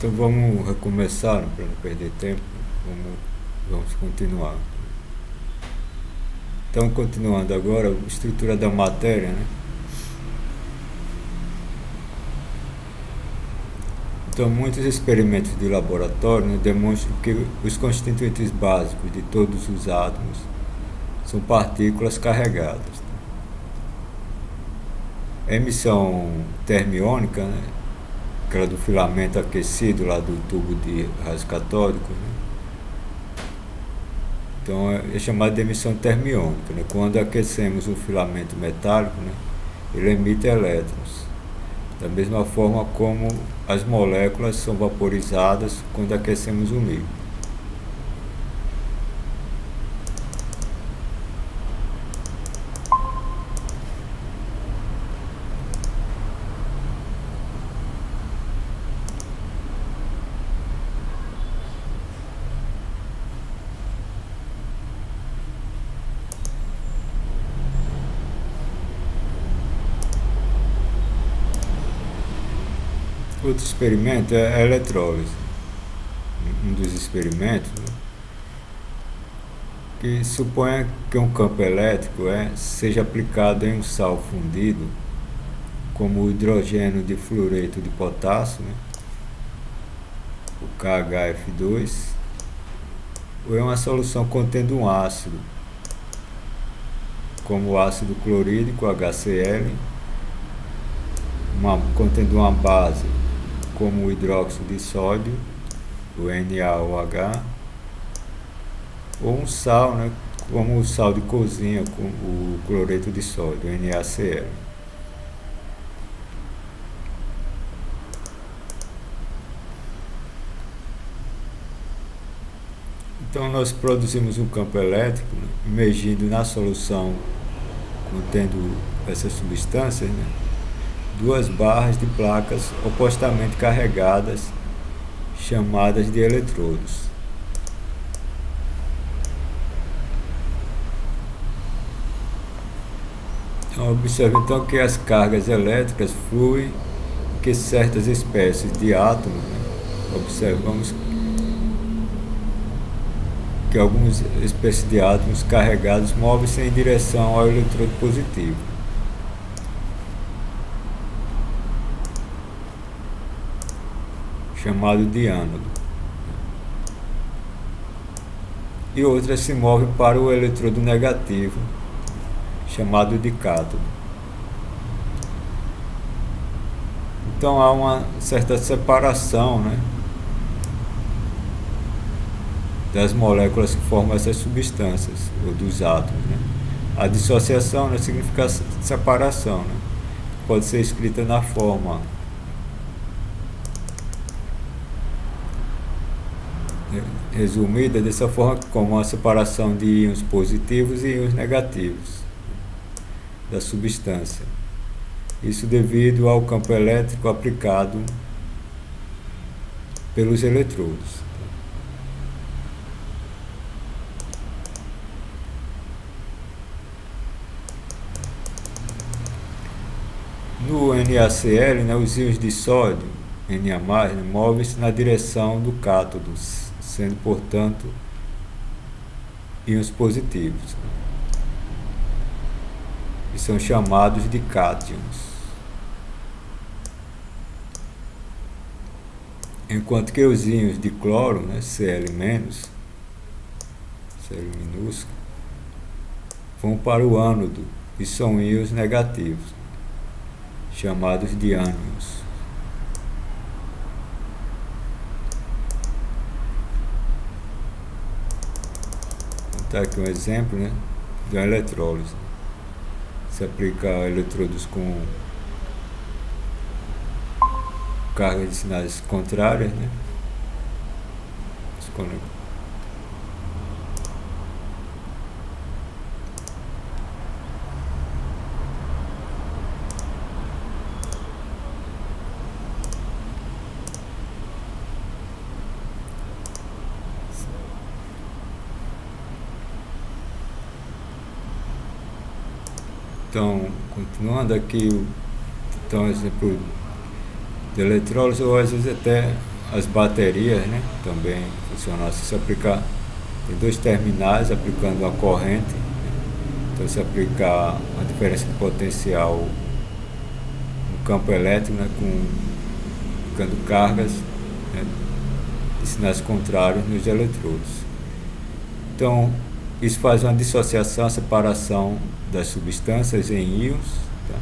Então vamos recomeçar, para não perder tempo. Vamos continuar. Então, continuando agora, a estrutura da matéria, né? Então, muitos experimentos de laboratório, né, demonstram que os constituintes básicos de todos os átomos são partículas carregadas. A emissão termiônica, né, aquela do filamento aquecido lá do tubo de raios catódicos, né? Então é chamada de emissão termiônica, né? Quando aquecemos um filamento metálico, né, ele emite elétrons. Da mesma forma como as moléculas são vaporizadas quando aquecemos um líquido. Outro experimento é a eletrólise. Um dos experimentos, né, que supõe que um campo elétrico seja aplicado em um sal fundido, como o hidrogênio de fluoreto de potássio, né, o KHF2, ou em uma solução contendo um ácido, como o ácido clorídrico, HCl, contendo uma base, como o hidróxido de sódio, o NaOH, ou um sal, né, como o sal de cozinha, com o cloreto de sódio, NaCl. Então nós produzimos um campo elétrico, né, imergindo na solução contendo essas substâncias, né, duas barras de placas opostamente carregadas, chamadas de eletrodos. Então, observe então que as cargas elétricas fluem, que certas espécies de átomos, né, observamos que algumas espécies de átomos carregados movem-se em direção ao eletrodo positivo. Chamado de ânodo, e outras se movem para o eletrodo negativo, chamado de cátodo. Então há uma certa separação, né, das moléculas que formam essas substâncias, ou dos átomos, né? A dissociação, né, significa separação, né? Pode ser escrita na forma resumida dessa forma, como a separação de íons positivos e íons negativos da substância. Isso devido ao campo elétrico aplicado pelos eletrodos. No NaCl, né, os íons de sódio, Na+, né, movem-se na direção do cátodo, sendo, portanto, íons positivos, e são chamados de cátions. Enquanto que os íons de cloro, né, Cl-, Cl minúsculo, vão para o ânodo e são íons negativos, chamados de ânions. Está aqui um exemplo, né, de uma eletrólise. Se aplica a eletrodos com cargas de sinais contrárias, né? Então, continuando aqui, então, exemplo de eletrólise, ou às vezes até as baterias, né, também funcionam assim. Se aplicar, tem dois terminais aplicando uma corrente, né? Então se aplicar a diferença de potencial no campo elétrico, né, aplicando cargas, né, de sinais contrários nos eletrodos. Então isso faz uma dissociação, a separação das substâncias em íons, tá?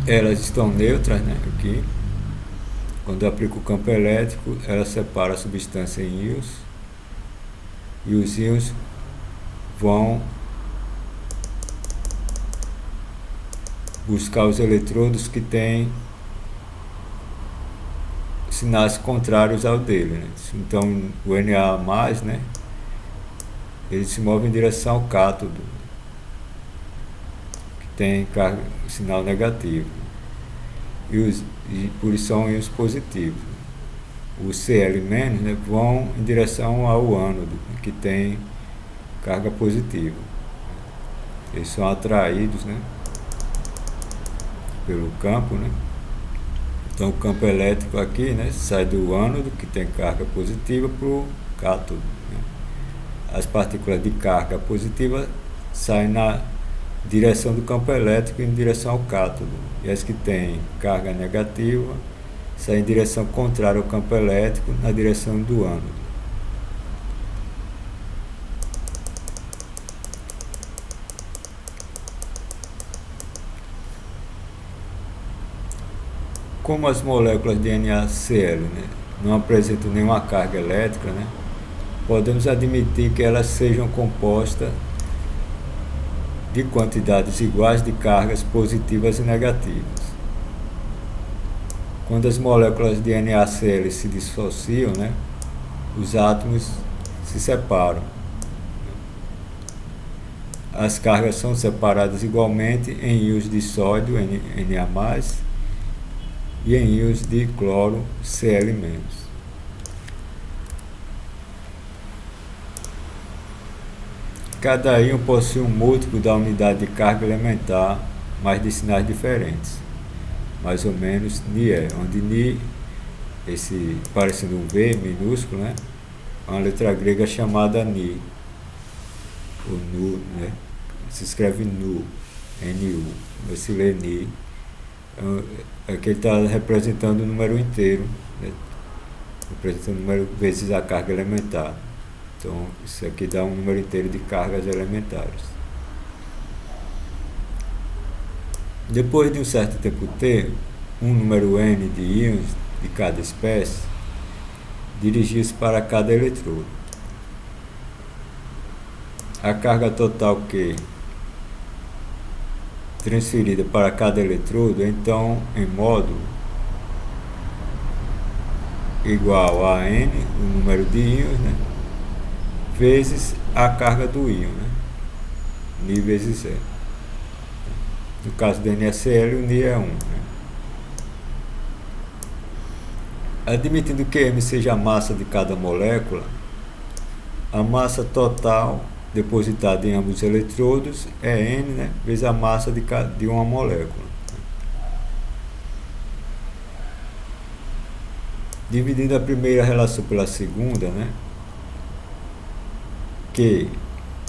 Elas estão neutras, né, aqui. Quando eu aplico o campo elétrico, ela separa a substância em íons, e os íons vão buscar os eletrodos que têm sinais contrários ao dele, né? Então o Na+, né, ele se move em direção ao cátodo, que tem sinal negativo, e por isso são íons positivos. Os Cl-, né, vão em direção ao ânodo, que tem carga positiva. Eles são atraídos, né, pelo campo, né? Então o campo elétrico aqui, né, sai do ânodo, que tem carga positiva, para o cátodo, né? As partículas de carga positiva saem na direção do campo elétrico em direção ao cátodo, e as que têm carga negativa saem em direção contrária ao campo elétrico, na direção do ânodo. Como as moléculas de NaCl, né, não apresentam nenhuma carga elétrica, né, podemos admitir que elas sejam compostas de quantidades iguais de cargas positivas e negativas. Quando as moléculas de NaCl se dissociam, né, os átomos se separam. As cargas são separadas igualmente em íons de sódio, Na+, e em íons de cloro, Cl-. Cada íon possui um múltiplo da unidade de carga elementar, mas de sinais diferentes, mais ou menos Ni, onde Ni, esse parecendo um V minúsculo, né, é uma letra grega chamada Ni, o Nu, né, se escreve Nu, N-U, mas se lê Ni. É que ele está representando o número inteiro, né? Representando o número vezes a carga elementar. Então isso aqui dá um número inteiro de cargas elementares. Depois de um certo tempo T, um número N de íons de cada espécie dirigiu-se para cada eletrodo. A carga total Q transferida para cada eletrodo, então em módulo igual a N, o número de íons, né, vezes a carga do íon, né, Ni vezes E. No caso do NaCl, o Ni é 1. Né. Admitindo que M seja a massa de cada molécula, a massa total depositada em ambos os eletrodos é N, né, vezes a massa de uma molécula. Dividindo a primeira relação pela segunda, né, que,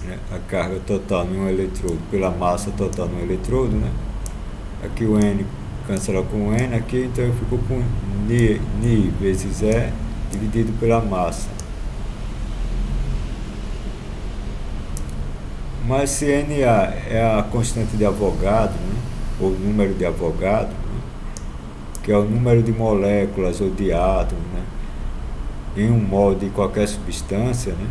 né, a carga total em um eletrodo pela massa total no eletrodo, né, aqui o N cancela com o N aqui, então eu fico com Ni vezes E dividido pela massa. Mas se Na é a constante de Avogadro, né, ou número de Avogadro, né, que é o número de moléculas ou de átomos, né, em um mol de qualquer substância, né,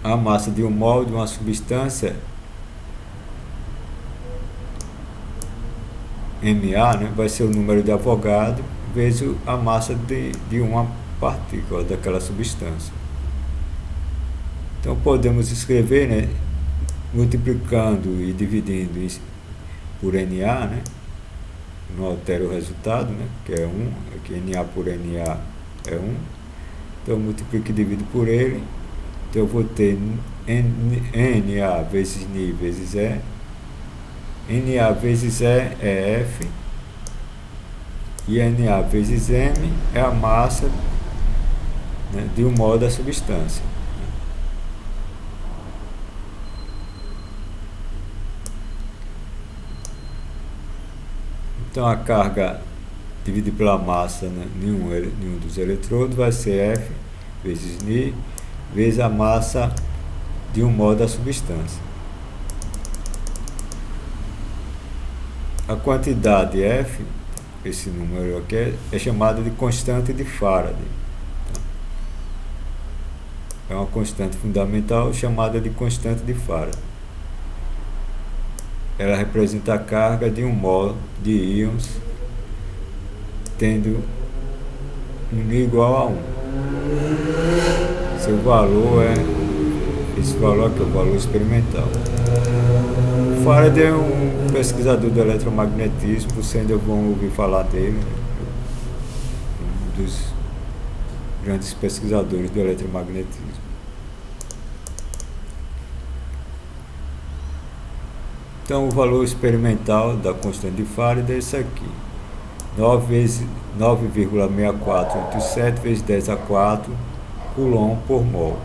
a massa de um mol de uma substância Ma, né, vai ser o número de Avogadro vezes a massa de uma partícula daquela substância. Então podemos escrever, né, multiplicando e dividindo isso por Na, né, não altera o resultado, né, que é 1, aqui Na por Na é 1, então eu multiplico e divido por ele, então eu vou ter Na vezes Ni vezes E, Na vezes E é F, E Na vezes M é a massa, né, de um mol da substância. Então a carga dividida pela massa, né, em um dos eletrodos vai ser F vezes Ni vezes a massa de um mol da substância. A quantidade F, esse número aqui, é chamada de constante de Faraday. É uma constante fundamental chamada de constante de Faraday. Ela representa a carga de um mol de íons tendo um Ni igual a 1. Seu valor é esse valor aqui, é o valor experimental. Faraday é um pesquisador do eletromagnetismo, vocês ainda vão ouvir falar dele, um dos grandes pesquisadores do eletromagnetismo. Então o valor experimental da constante de Faraday é isso aqui, 9,6487 vezes 10 a 4 Coulomb por mol.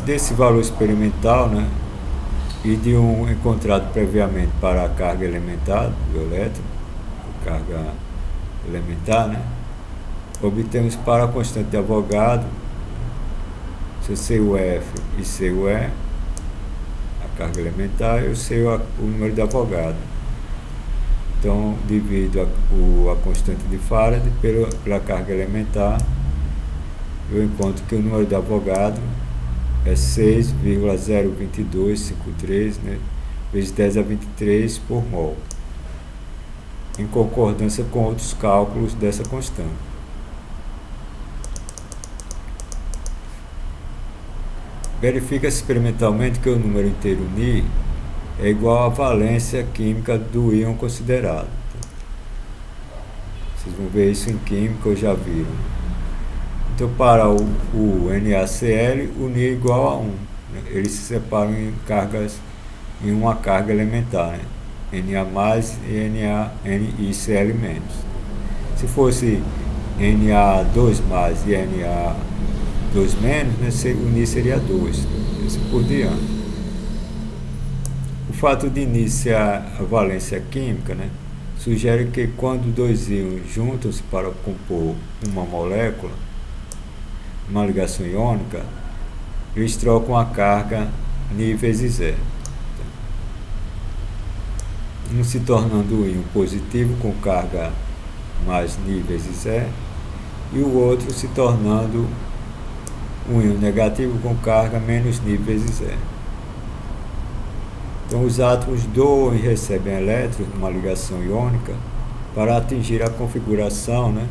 Desse valor experimental, né, e de um encontrado previamente para a carga elementar do elétron, carga elementar, né, obtemos para a constante de Avogadro, CUF e CUE, a carga elementar, eu sei o número de Avogadro. Então, divido a constante de Faraday pela carga elementar, eu encontro que o número de Avogadro é 6,02253, né, vezes 10 a 23 por mol, em concordância com outros cálculos dessa constante. Verifica-se experimentalmente que o número inteiro Ni é igual à valência química do íon considerado. Vocês vão ver isso em química, ou já viram. Então, para o NaCl, o Ni é igual a 1. Eles se separam em uma carga elementar, né? Na mais e NiCl menos. Se fosse Na2 mais e Na2 menos, né, o Ni seria 2, assim por diante. O fato de Ni ser a valência química, né, sugere que quando dois íons juntam-se para compor uma molécula, uma ligação iônica, eles trocam a carga Ni vezes E, um se tornando um íon positivo com carga mais Ni vezes E, e o outro se tornando um íon negativo com carga menos Ni vezes E. Então os átomos doam e recebem elétrons numa ligação iônica para atingir a configuração, né,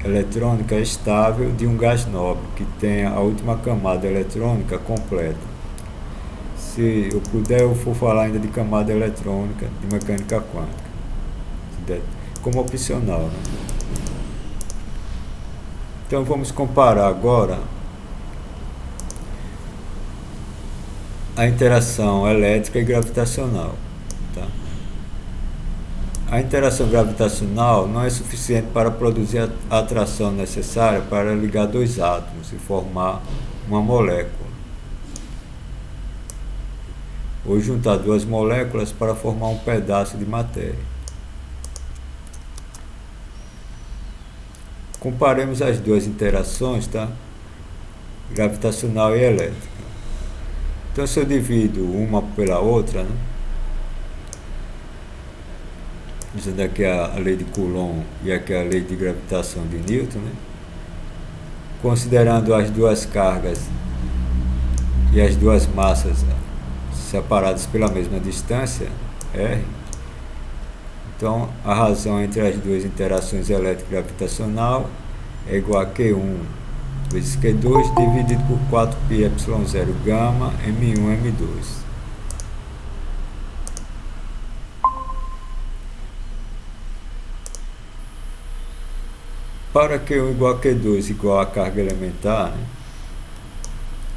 eletrônica estável de um gás nobre que tenha a última camada eletrônica completa. Se eu puder, eu vou falar ainda de camada eletrônica de mecânica quântica, como opcional, né? Então vamos comparar agora a interação elétrica e gravitacional. Tá? A interação gravitacional não é suficiente para produzir a atração necessária para ligar dois átomos e formar uma molécula, ou juntar duas moléculas para formar um pedaço de matéria. Comparemos as duas interações, tá? Gravitacional e elétrica. Então, se eu divido uma pela outra, né? Isso daqui é a lei de Coulomb e aqui é a lei de gravitação de Newton, né? Considerando as duas cargas e as duas massas separadas pela mesma distância, R, então a razão entre as duas interações elétrica e gravitacional é igual a Q1 vezes Q2 dividido por 4πε0 gama M1 M2. Para Q1 igual a Q2 igual a carga elementar, né,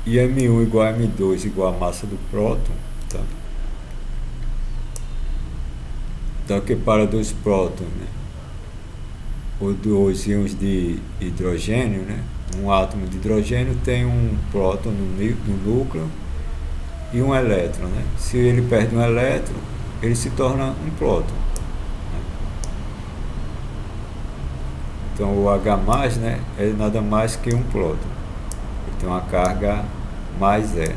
e M1 igual a M2 igual a massa do próton, tá? Então aqui para dois prótons, né? Ou dois íons de hidrogênio, né? Um átomo de hidrogênio tem um próton no núcleo e um elétron, né? Se ele perde um elétron, ele se torna um próton. Então o H+, né, é nada mais que um próton. Ele tem uma carga mais E.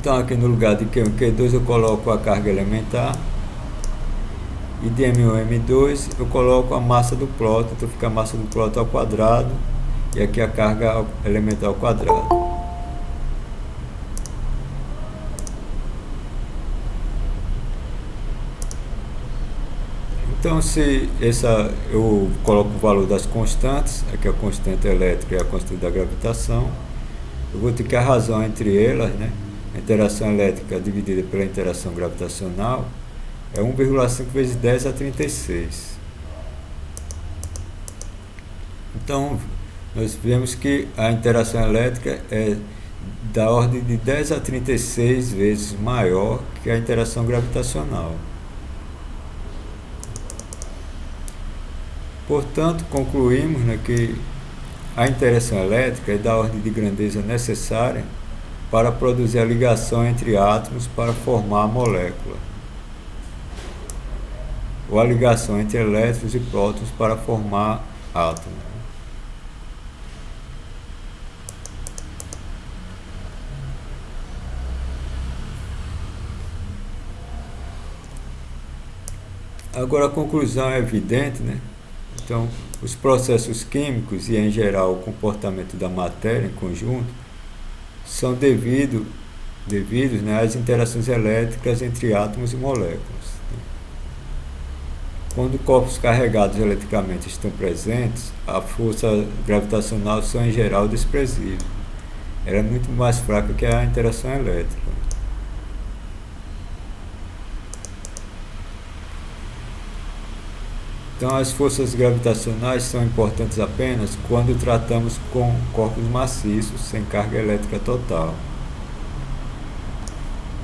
Então aqui no lugar de Q1 e Q2 eu coloco a carga elementar. E de M1 e M2 eu coloco a massa do próton, então fica a massa do próton ao quadrado e aqui a carga elementar ao quadrado. Então se eu coloco o valor das constantes, aqui a constante elétrica e a constante da gravitação, eu vou ter que a razão entre elas, né? A interação elétrica dividida pela interação gravitacional é 1,5 vezes 10 a 36. Então, nós vemos que a interação elétrica é da ordem de 10 a 36 vezes maior que a interação gravitacional. Portanto, concluímos, né, que a interação elétrica é da ordem de grandeza necessária para produzir a ligação entre átomos para formar a molécula, ou a ligação entre elétrons e prótons para formar átomos. Agora a conclusão é evidente, né? Então, os processos químicos e, em geral, o comportamento da matéria em conjunto são devidos, né, às interações elétricas entre átomos e moléculas. Quando corpos carregados eletricamente estão presentes, a força gravitacional são em geral desprezíveis. Ela é muito mais fraca que a interação elétrica. Então as forças gravitacionais são importantes apenas quando tratamos com corpos maciços sem carga elétrica total,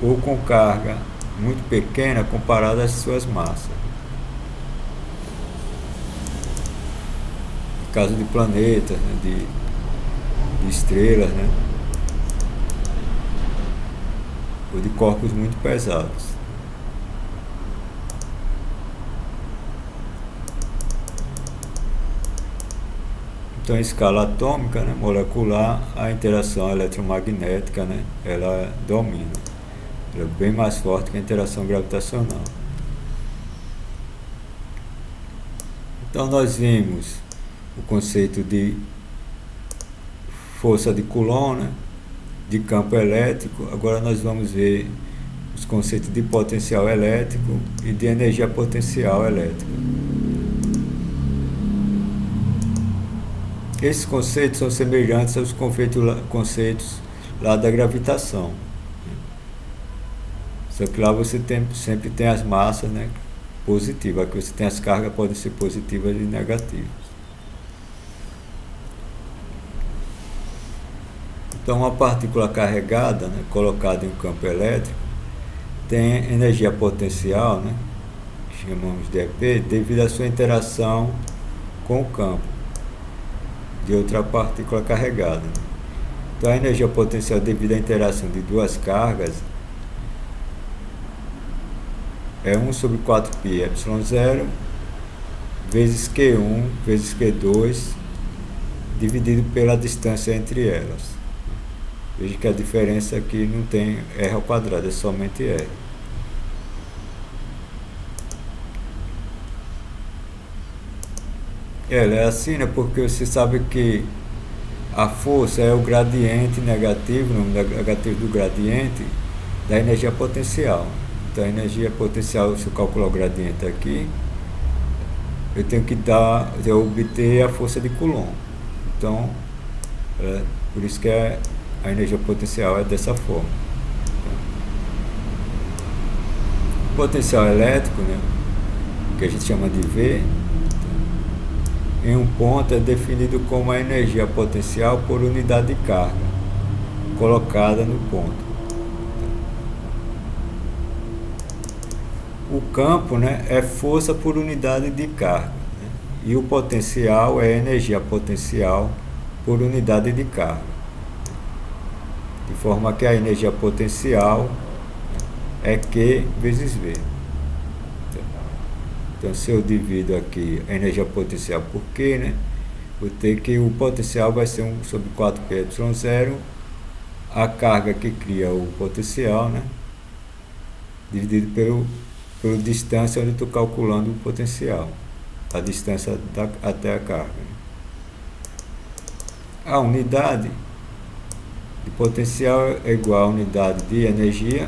ou com carga muito pequena comparada às suas massas. No caso de planetas, né, de estrelas, né, ou de corpos muito pesados. Então, em escala atômica, né, molecular, a interação eletromagnética, né, ela domina. Ela é bem mais forte que a interação gravitacional. Então, nós vimos o conceito de força de Coulomb, né, de campo elétrico. Agora nós vamos ver os conceitos de potencial elétrico e de energia potencial elétrica. Esses conceitos são semelhantes aos conceitos lá da gravitação. Só que lá você sempre tem as massas, né, positivas. Aqui você tem as cargas, podem ser positivas e negativas. Então, uma partícula carregada, né, colocada em um campo elétrico, tem energia potencial, né, que chamamos de EP, devido à sua interação com o campo de outra partícula carregada. Então, a energia potencial devido à interação de duas cargas é 1 sobre 4π ε0 vezes Q1 vezes Q2 dividido pela distância entre elas. Veja que a diferença aqui não tem R ao quadrado, é somente R. Ela é assim, né? Porque você sabe que a força é o gradiente negativo, o número negativo do gradiente da energia potencial. Então a energia potencial, se eu calcular o gradiente aqui, eu tenho que obter a força de Coulomb. Então, por isso que a energia potencial é dessa forma. O potencial elétrico, né, que a gente chama de V, em um ponto é definido como a energia potencial por unidade de carga colocada no ponto. o campo, né, é força por unidade de carga, né? E o potencial é energia potencial por unidade de carga. De forma que a energia potencial é Q vezes V. Então, se eu divido aqui a energia potencial por Q, né, vou ter que o potencial vai ser 1 sobre 4πε0, a carga que cria o potencial, né, dividido pela distância onde eu estou calculando o potencial, a distância até a carga. A unidade de potencial é igual a unidade de energia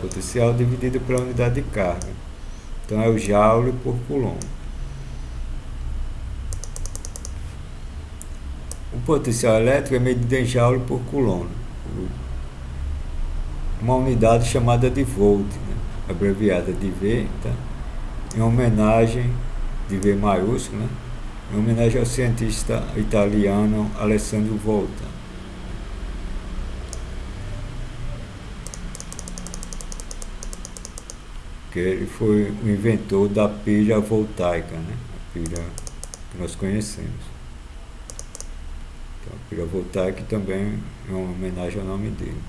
potencial, dividida pela unidade de carga. Então é o joule por coulomb. O potencial elétrico é medido em joule por coulomb, uma unidade chamada de volt, né, abreviada de V, tá? Em homenagem de V maiúsculo, né, em homenagem ao cientista italiano Alessandro Volta. Que ele foi o inventor da pilha voltaica, né? A pilha que nós conhecemos. Então, a pilha voltaica também é uma homenagem ao nome dele.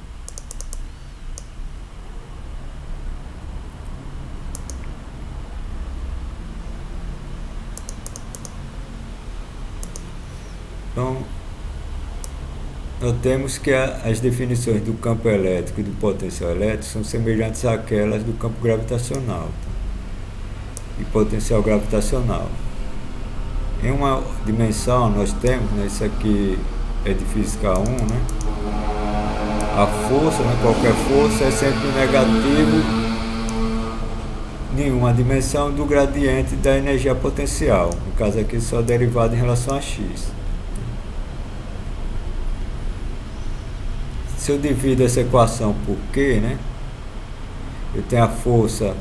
Então, notemos que as definições do campo elétrico e do potencial elétrico são semelhantes àquelas do campo gravitacional, tá? E potencial gravitacional. Em uma dimensão nós temos, né, isso aqui é de física 1, né? A força, né, qualquer força é sempre negativo em uma dimensão do gradiente da energia potencial. No caso aqui só derivado em relação a x. Se eu divido essa equação por Q, né, eu tenho a força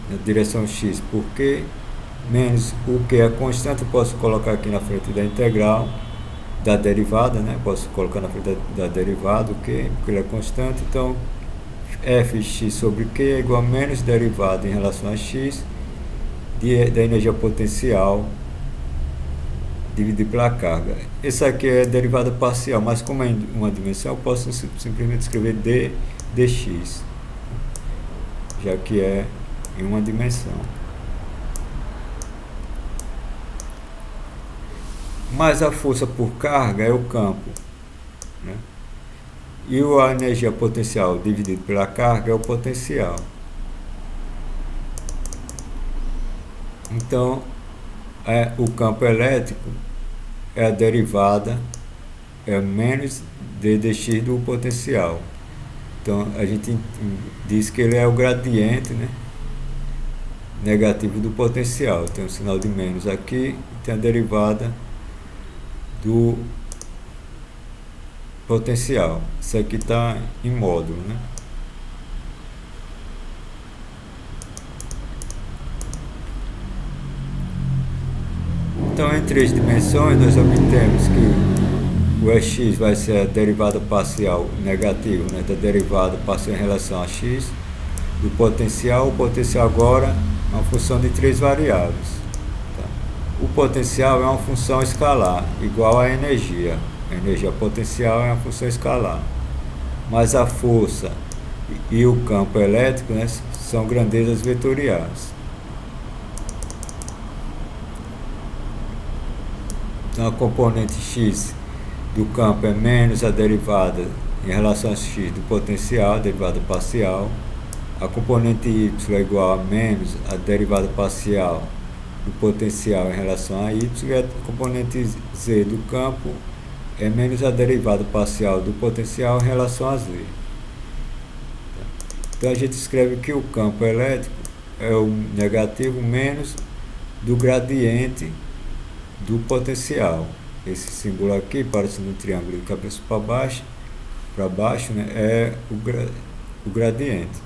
na direção x por Q, menos o Q é constante, eu posso colocar aqui na frente da integral, da derivada, né, posso colocar na frente da derivada o Q, porque ele é constante, então Fx sobre Q é igual a menos derivada em relação a x da energia potencial dividido pela carga. Essa aqui é a derivada parcial, mas como é em uma dimensão, eu posso simplesmente escrever dx, já que é em uma dimensão. Mas a força por carga é o campo, né? E a energia potencial dividido pela carga é o potencial. Então, o campo elétrico é a derivada, é menos d dx do potencial. Então a gente diz que ele é o gradiente, né, negativo do potencial. Tem um sinal de menos aqui, tem a derivada do potencial. Isso aqui está em módulo, né? Então, em 3 dimensões, nós obtemos que o X vai ser a derivada parcial negativa, né, da derivada parcial em relação a x do potencial. O potencial agora é uma função de 3 variáveis. Tá? O potencial é uma função escalar, igual à energia. A energia potencial é uma função escalar. Mas a força e o campo elétrico, né, são grandezas vetoriais. Então, a componente x do campo é menos a derivada em relação a x do potencial, a derivada parcial. A componente y é igual a menos a derivada parcial do potencial em relação a y. E a componente z do campo é menos a derivada parcial do potencial em relação a z. Então, a gente escreve que o campo elétrico é o negativo menos do gradiente do potencial. Esse símbolo aqui, parecendo um triângulo de cabeça para baixo, né, é o gradiente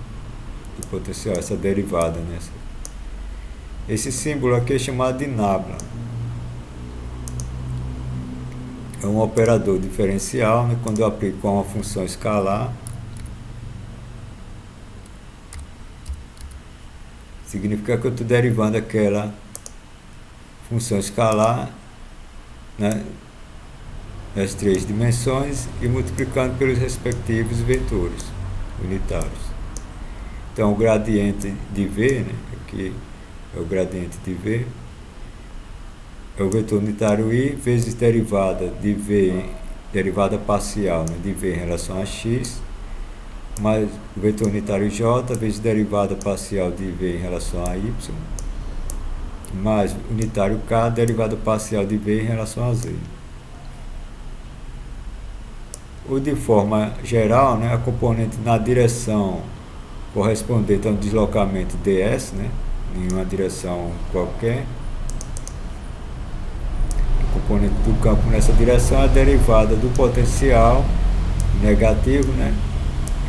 do potencial, essa derivada, né? Esse símbolo aqui é chamado de nabla. É um operador diferencial, né, quando eu aplico a uma função escalar. significa que eu estou derivando aquela função escalar, né, nas 3 dimensões e multiplicando pelos respectivos vetores unitários. Então o gradiente de V, né, aqui é o gradiente de V, é o vetor unitário I vezes derivada de V, derivada parcial, né, de V em relação a x, mais o vetor unitário J vezes derivada parcial de V em relação a y, mais unitário K, derivada parcial de V em relação a Z. O de forma geral, né, a componente na direção correspondente a um deslocamento ds, né, em uma direção qualquer, a componente do campo nessa direção é a derivada do potencial negativo, né,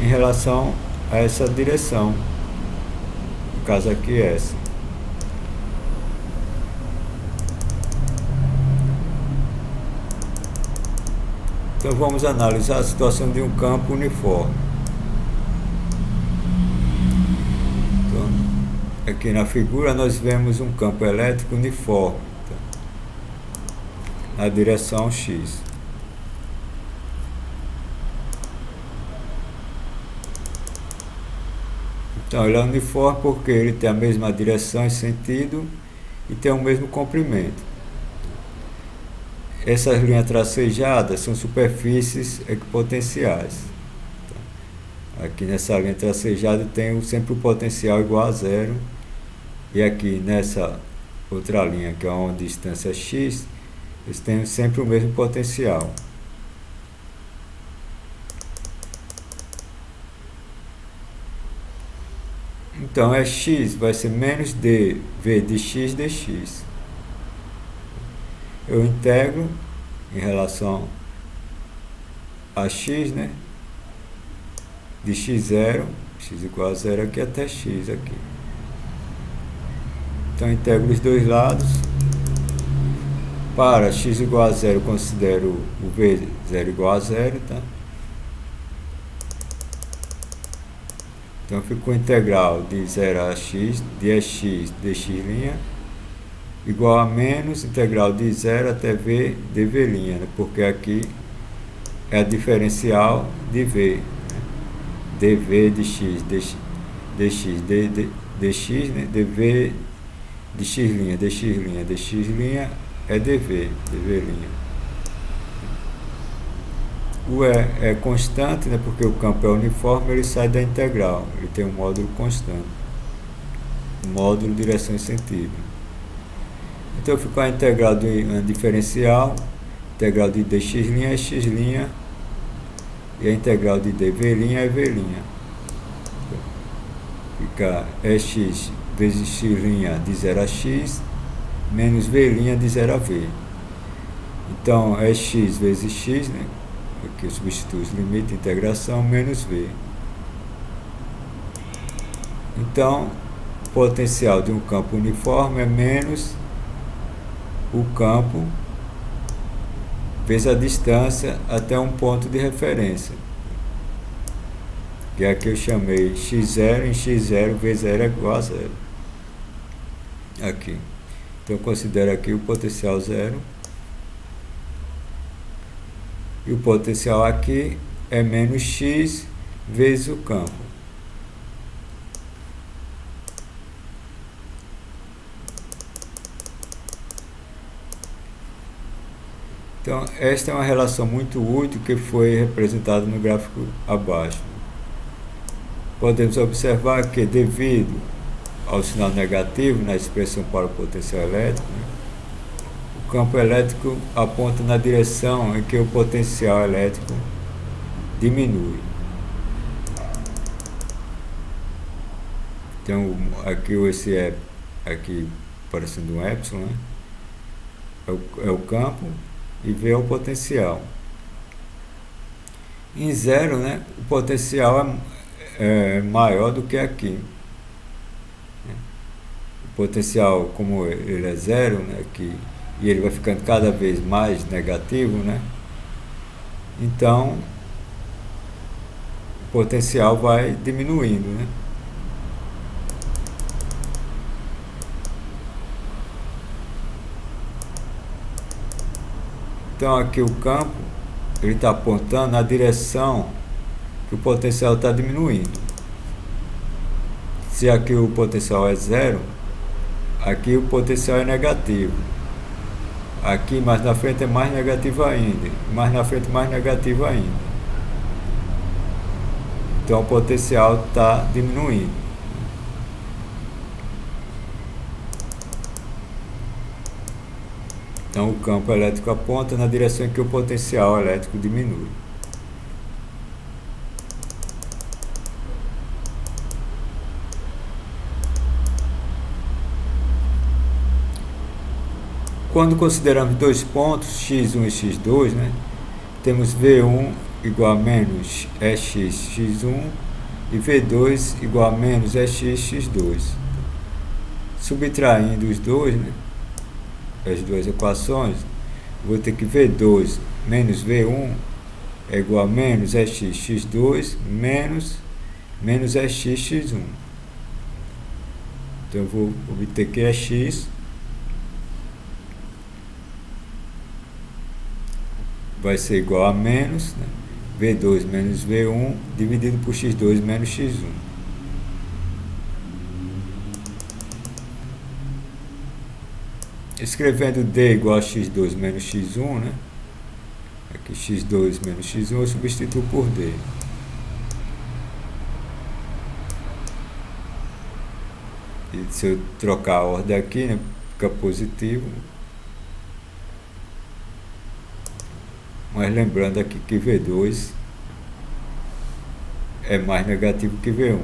em relação a essa direção, no caso aqui essa. Então vamos analisar a situação de um campo uniforme. Então, aqui na figura nós vemos um campo elétrico uniforme, tá, na direção x. Então ele é uniforme porque ele tem a mesma direção e sentido e tem o mesmo comprimento. Essas linhas tracejadas são superfícies equipotenciais. Aqui nessa linha tracejada tem sempre o potencial igual a zero. E aqui nessa outra linha, que é uma distância x, eles têm sempre o mesmo potencial. Então x vai ser menos dv de x dx. Eu integro em relação a x, né, de x0, x igual a zero aqui até x aqui. Então integro os dois lados. Para x igual a zero, eu considero o v0 igual a zero, tá? Então ficou integral de 0 a x, de x dx' igual a menos integral de 0 até v dv', né? Porque aqui é a diferencial de v, né? dv de x dx dx, né? dv de x' dx' é dv, dv'. O é constante, né? Porque o campo é uniforme, ele sai da integral, ele tem um módulo constante, módulo direção e sentido. Então ficou a integral de uma diferencial, integral de dx' é x', e a integral de dv' é v'. Fica x vezes x' de 0 a x, menos v' de 0 a v. Então é x vezes x, né? Aqui eu substituo os limites de integração, menos v. Então, o potencial de um campo uniforme é menos o campo vezes a distância até um ponto de referência, que é aqui eu chamei x0 em x0, v0 é igual a zero. Aqui. Então eu considero aqui o potencial zero. E o potencial aqui é menos x vezes o campo. Então, esta é uma relação muito útil que foi representada no gráfico abaixo. Podemos observar que, devido ao sinal negativo na expressão para o potencial elétrico, né, o campo elétrico aponta na direção em que o potencial elétrico diminui. Então, aqui esse é aqui parecendo um epsilon, né? É o campo, e V é o potencial. Em zero, né, o potencial é maior do que aqui. O potencial, como ele é zero, né, aqui, e ele vai ficando cada vez mais negativo, né, então o potencial vai diminuindo, né. Então aqui o campo ele está apontando na direção que o potencial está diminuindo. Se aqui o potencial é zero, aqui o potencial é negativo. Aqui mais na frente é mais negativo ainda. Mais na frente mais negativo ainda. Então o potencial está diminuindo. Então o campo elétrico aponta na direção em que o potencial elétrico diminui. Quando consideramos dois pontos, x1 e x2, né, temos V1 igual a menos EX x1 e V2 igual a menos EX x2. Subtraindo os dois, né, as duas equações, vou ter que V2 menos V1 é igual a menos EX x2 menos EX x1. Então eu vou obter que é x vai ser igual a menos, né, V2 menos V1 dividido por x2 menos x1. Escrevendo D igual a x2 menos x1, né, aqui x2 menos x1 eu substituo por D. E se eu trocar a ordem aqui, né, fica positivo. Mas lembrando aqui que V2 é mais negativo que V1.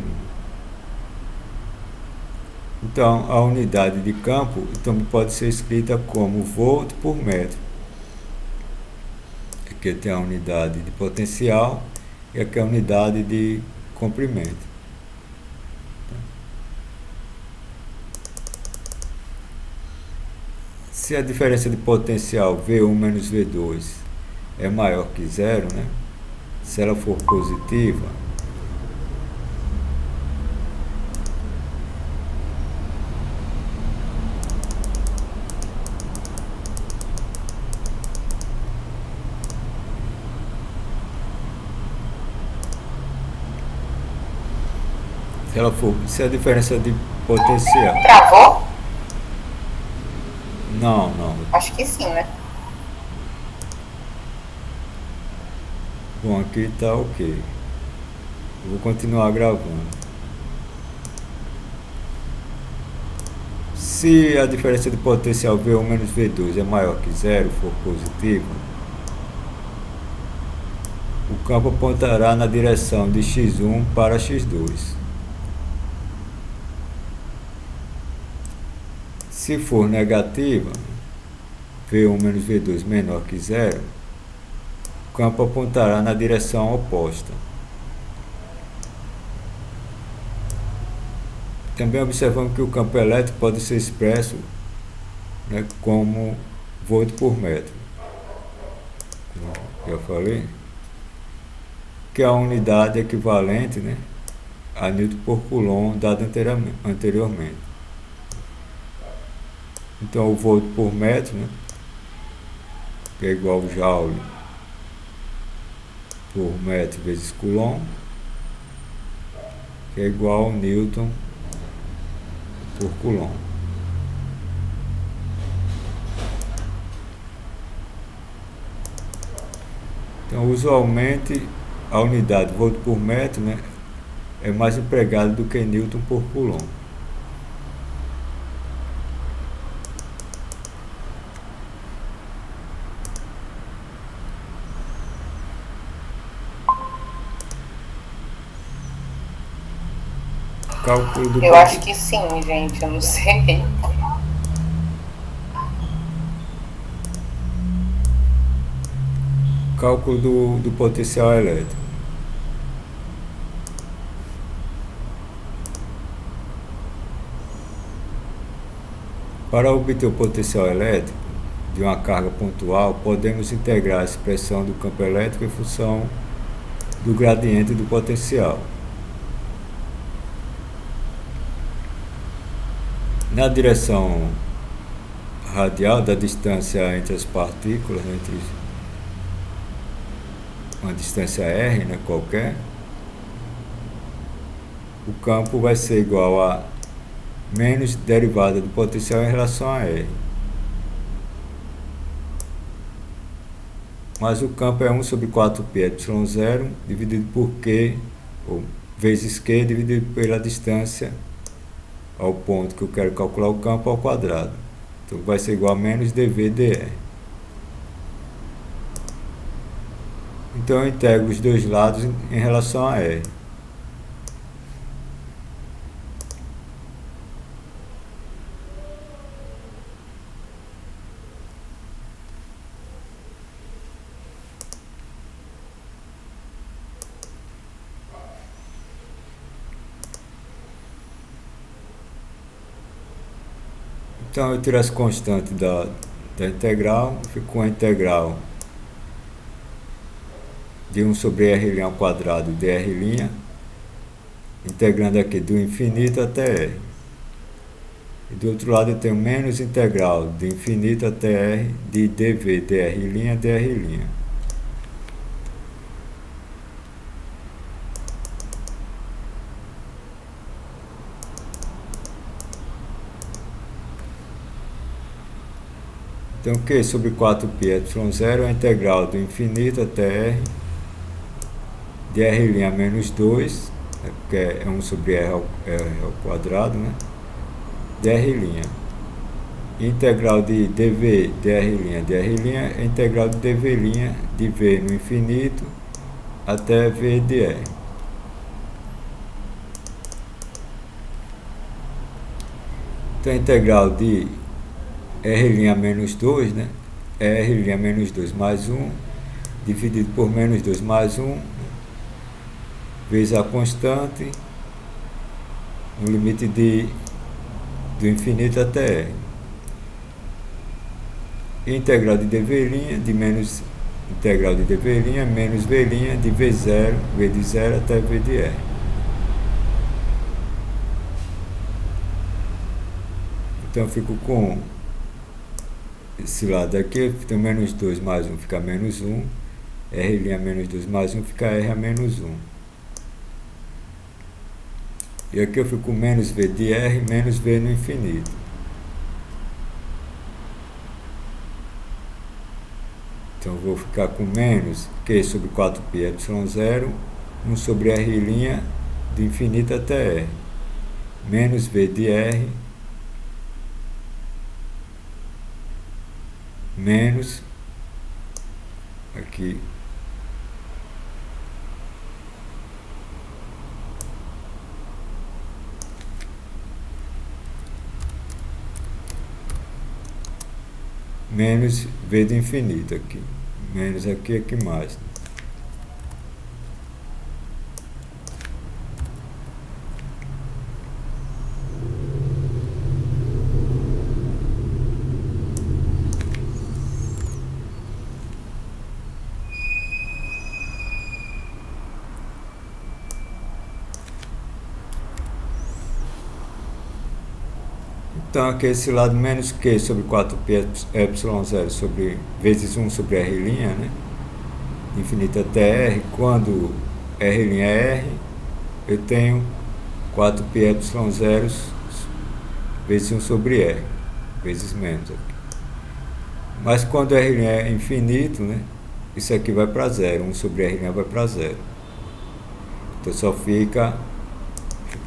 Então, a unidade de campo também pode ser escrita como volt por metro. Aqui tem a unidade de potencial e aqui a unidade de comprimento. Se a diferença de potencial V1 menos V2 é maior que zero, né? Se ela for positiva, se a diferença de potencial... Travou? Não. Acho que sim, né? Bom, aqui está ok. Eu vou continuar gravando. Se a diferença de potencial V1 menos V2 é maior que zero, for positiva, o campo apontará na direção de x1 para x2. Se for negativa, V1 menos V2 menor que zero, o campo apontará na direção oposta. Também observamos que o campo elétrico pode ser expresso, né, como volt por metro. Como já falei, que é a unidade equivalente, né, a Newton por Coulomb dado anteriormente. Então o volt por metro, né, que é igual ao joule por metro vezes Coulomb, que é igual ao Newton por Coulomb. Então, usualmente, a unidade volt por metro, né, é mais empregada do que Newton por Coulomb. Cálculo do Eu acho que sim, gente, eu não sei. Cálculo do potencial elétrico. Para obter o potencial elétrico de uma carga pontual, podemos integrar a expressão do campo elétrico em função do gradiente do potencial. Na direção radial da distância entre as partículas, entre uma distância R, né, qualquer, o campo vai ser igual a menos derivada do potencial em relação a R. Mas o campo é 1 sobre 4π ε0 dividido por Q, ou vezes Q dividido pela distância ao ponto que eu quero calcular o campo ao quadrado. Então vai ser igual a menos dv dr. Então eu integro os dois lados em relação a R. Então eu tiro as constantes da integral, fico com a integral de 1 sobre R' ao quadrado de R', integrando aqui do infinito até R. E do outro lado eu tenho menos integral de infinito até R de dv dr'. Então, Q sobre 4π ε0 é a integral do infinito até R de R' menos 2, né, porque é 1 sobre R ao quadrado, né, de R'. Integral de dv dr' é a integral de dv' de V no infinito até V de R. Então, a integral de R' menos 2, né? É R' menos 2 mais 1, dividido por menos 2 mais 1, vezes a constante, no limite do infinito até R. Integral de dv' de menos integral de dv' menos v' de V0, V de 0 até V de R. Então eu fico com esse lado aqui, tem menos 2 mais 1 fica menos 1, R' menos 2 mais 1 fica R a menos 1. E aqui eu fico com menos V de R menos V no infinito. Então eu vou ficar com menos Q sobre 4π ε0, 1 sobre R' do infinito até R, menos V de R, menos, aqui, menos V do infinito aqui, menos aqui, aqui mais. Então aqui esse lado menos Q sobre 4π ε0 sobre, vezes 1 sobre R', né? Infinito até R, quando R' é R, eu tenho 4π ε0 vezes 1 sobre R, vezes menos aqui. Mas quando R' é infinito, né? Isso aqui vai para zero, 1 sobre R' vai para zero. Então só fica,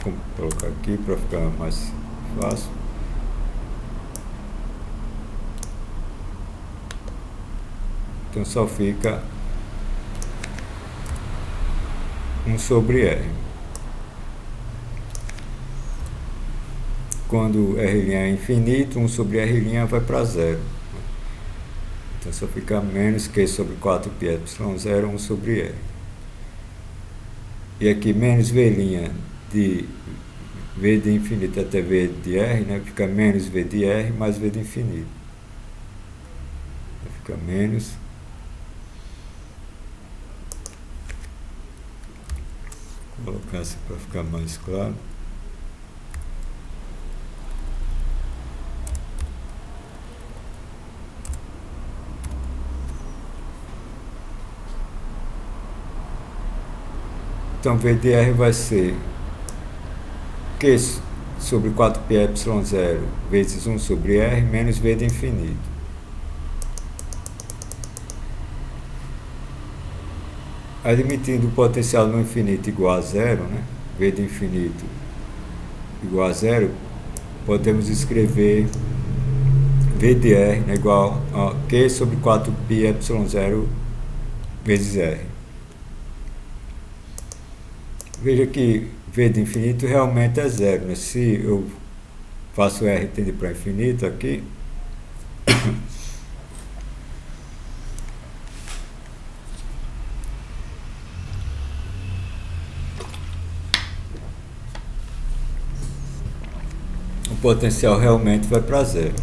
vou colocar aqui para ficar mais fácil. Então só fica 1 sobre R. Quando R' é infinito, 1 sobre R' vai para zero. Então só fica menos Q sobre 4π ε0, 1 sobre R. E aqui menos V' de V de infinito até V de R, né? Fica menos V de R mais V de infinito. Fica menos. Vou colocar assim para ficar mais claro. Então V de R vai ser Q sobre 4πε0 vezes 1 sobre R menos V de infinito. Admitindo o potencial no infinito igual a zero, né? V de infinito igual a zero, podemos escrever V de R, né, igual a Q sobre 4πε0 vezes R. Veja que V de infinito realmente é zero, né? Se eu faço R tende para infinito aqui, o potencial realmente vai para zero.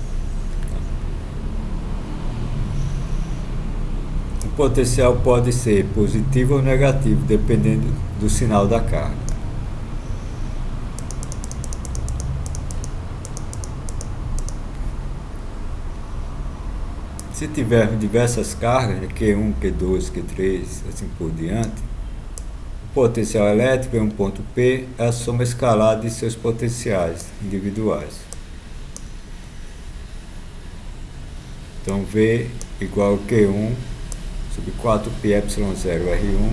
O potencial pode ser positivo ou negativo, dependendo do sinal da carga. Se tivermos diversas cargas, Q1, Q2, Q3, assim por diante, o potencial elétrico em um ponto P é a soma escalar de seus potenciais individuais. Então V igual a Q1 sobre 4πε0R1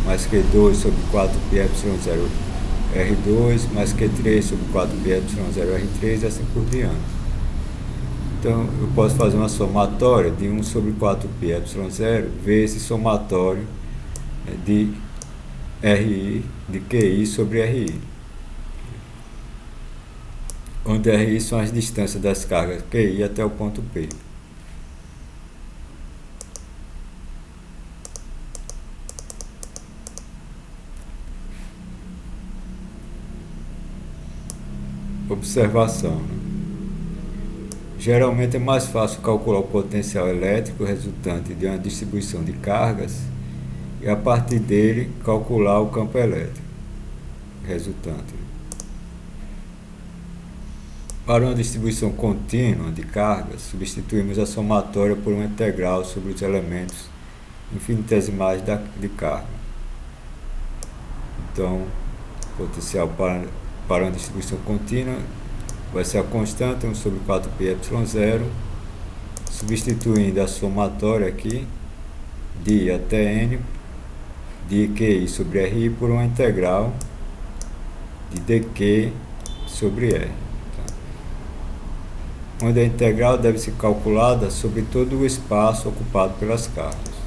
mais Q2 sobre 4πε0R2 mais Q3 sobre 4πε0R3 e assim por diante. Então eu posso fazer uma somatória de 1 sobre 4πε0 vezes somatório de RI, de QI sobre RI, onde RI são as distâncias das cargas QI até o ponto P. Observação, né? Geralmente é mais fácil calcular o potencial elétrico resultante de uma distribuição de cargas e a partir dele calcular o campo elétrico resultante. Para uma distribuição contínua de cargas, substituímos a somatória por uma integral sobre os elementos infinitesimais de carga. Então, o potencial para uma distribuição contínua vai ser a constante 1 sobre 4πε0, substituindo a somatória aqui de I até N de QI sobre RI por uma integral de dQ sobre R, onde a integral deve ser calculada sobre todo o espaço ocupado pelas cargas.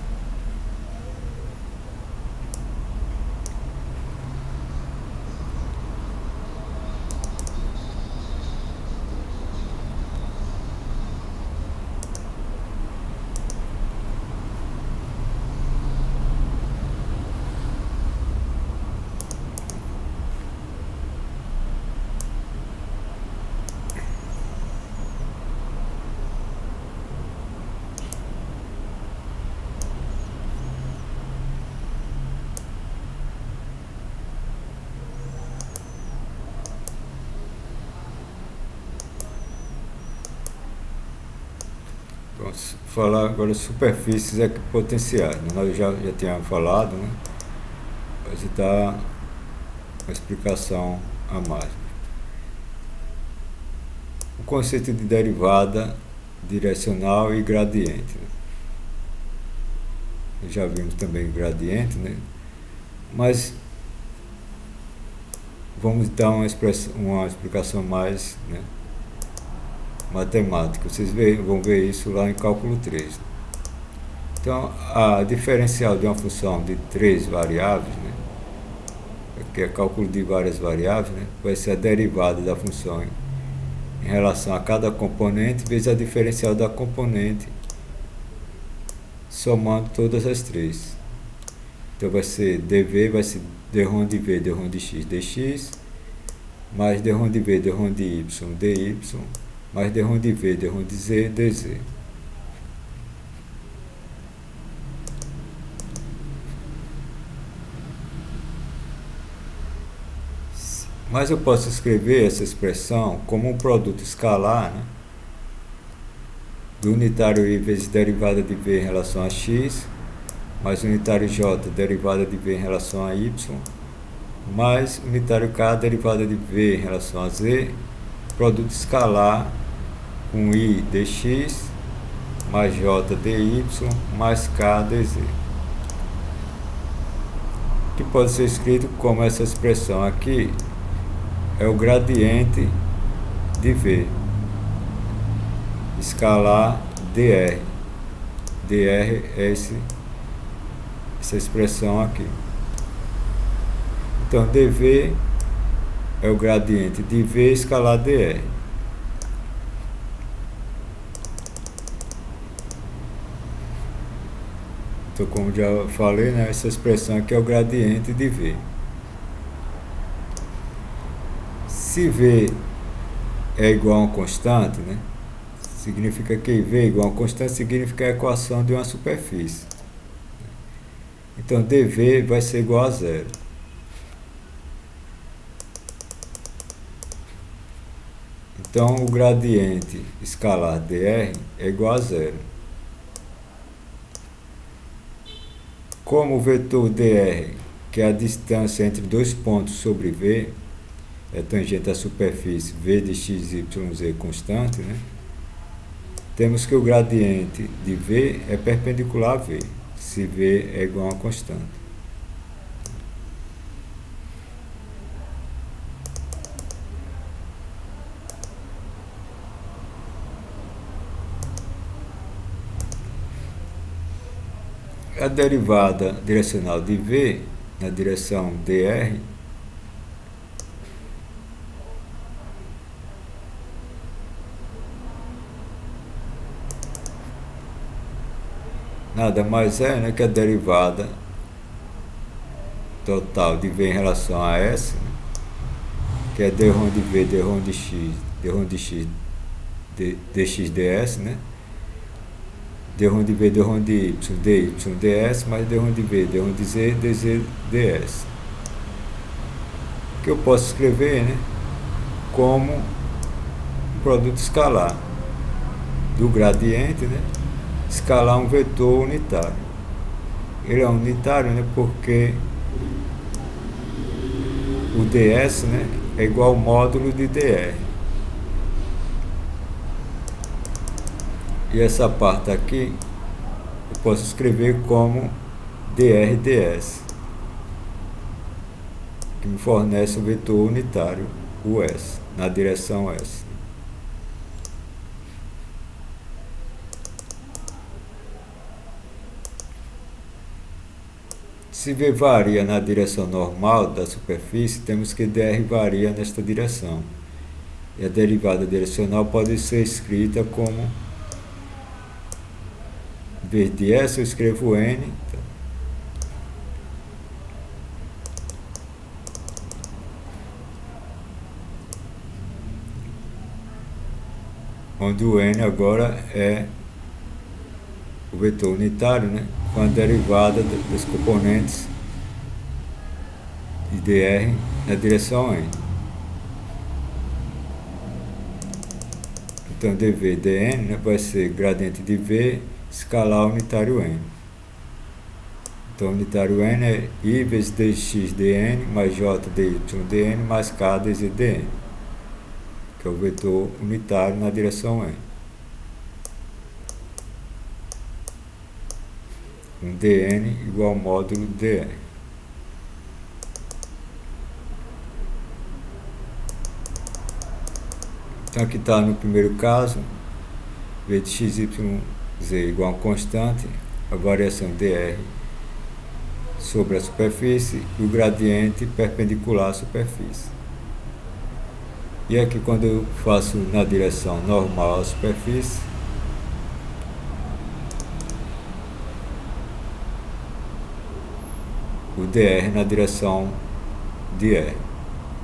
Vamos falar agora superfícies equipotenciais, né? Nós já tínhamos falado, né? Mas dá uma explicação a mais. O conceito de derivada direcional e gradiente, né? Já vimos também gradiente, né? Mas vamos dar uma explicação mais, né, matemática. Vocês vão ver isso lá em cálculo 3. Então, a diferencial de uma função de 3 variáveis, né, que é cálculo de várias variáveis, né, vai ser a derivada da função em relação a cada componente vezes a diferencial da componente, somando todas as três. Então vai ser dv, vai ser d-rom de v, d-rom de x, dx, mais d-rom de v, d-rom de y, dy, mais d-rom de v, d-rom de z, dz. Mas eu posso escrever essa expressão como um produto escalar, né, do unitário i vezes derivada de v em relação a x, mais unitário J, derivada de V em relação a Y, mais unitário K, derivada de V em relação a Z, produto escalar com I dx, mais J dy, mais K dz. Que pode ser escrito como essa expressão aqui é o gradiente de V, escalar dr. dr é essa expressão aqui. Então, dv é o gradiente de V escalar dr. Então, como já falei, né, essa expressão aqui é o gradiente de V. Se V é igual a uma constante, né, significa que V é igual a uma constante, significa a equação de uma superfície. Então, dV vai ser igual a zero. Então, o gradiente escalar dr é igual a zero. Como o vetor dr, que é a distância entre dois pontos sobre V, é tangente à superfície V de x, y, z constante, né? Temos que o gradiente de V é perpendicular a V, se V é igual a uma constante. A derivada direcional de V na direção dr nada mais é, né, que a derivada total de V em relação a S, né, que é d-rom de V, d-rom de x, d-rom de x, dx ds, né? d-rom de V, d-rom de y, dy ds, mais d-rom de V, d-rom de z, dz ds. Que eu posso escrever, né, como um produto escalar do gradiente, né, escalar um vetor unitário. Ele é unitário, né, porque o ds, né, é igual ao módulo de dr. E essa parte aqui eu posso escrever como dr ds, que me fornece o vetor unitário, o s, na direção s. Se V varia na direção normal da superfície, temos que dr varia nesta direção. E a derivada direcional pode ser escrita como, em vez de S, eu escrevo N. Então, onde o N agora é o vetor unitário, né, com a derivada dos componentes de dr na direção N. Então, dv dn, né, vai ser gradiente de V escalar unitário N. Então, unitário N é I vezes dx dn mais j dy dn mais k dz dn, que é o vetor unitário na direção N. Um dn igual ao módulo dn. Então, aqui está no primeiro caso, v de x, y, z igual a constante, a variação dr sobre a superfície e o gradiente perpendicular à superfície. E aqui, quando eu faço na direção normal à superfície, o dr na direção de R,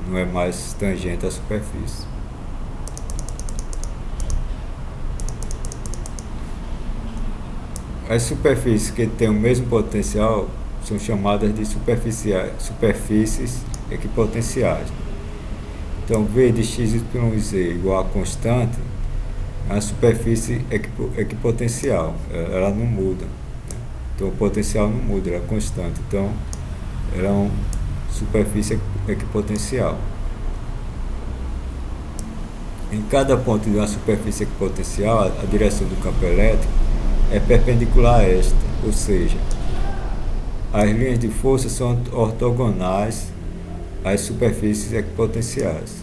não é mais tangente à superfície. As superfícies que têm o mesmo potencial são chamadas de superfícies equipotenciais. Então, V de x, y, z igual a constante, é uma superfície equipotencial, ela não muda, né? Então o potencial não muda, ela é constante. Então ela é uma superfície equipotencial. Em cada ponto de uma superfície equipotencial, a direção do campo elétrico é perpendicular a esta, ou seja, as linhas de força são ortogonais às superfícies equipotenciais.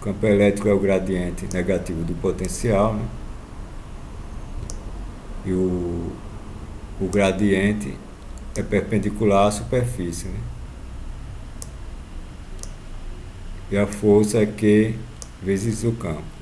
O campo elétrico é o gradiente negativo do potencial, né? E o gradiente é perpendicular à superfície, né? E a força é Q vezes o campo.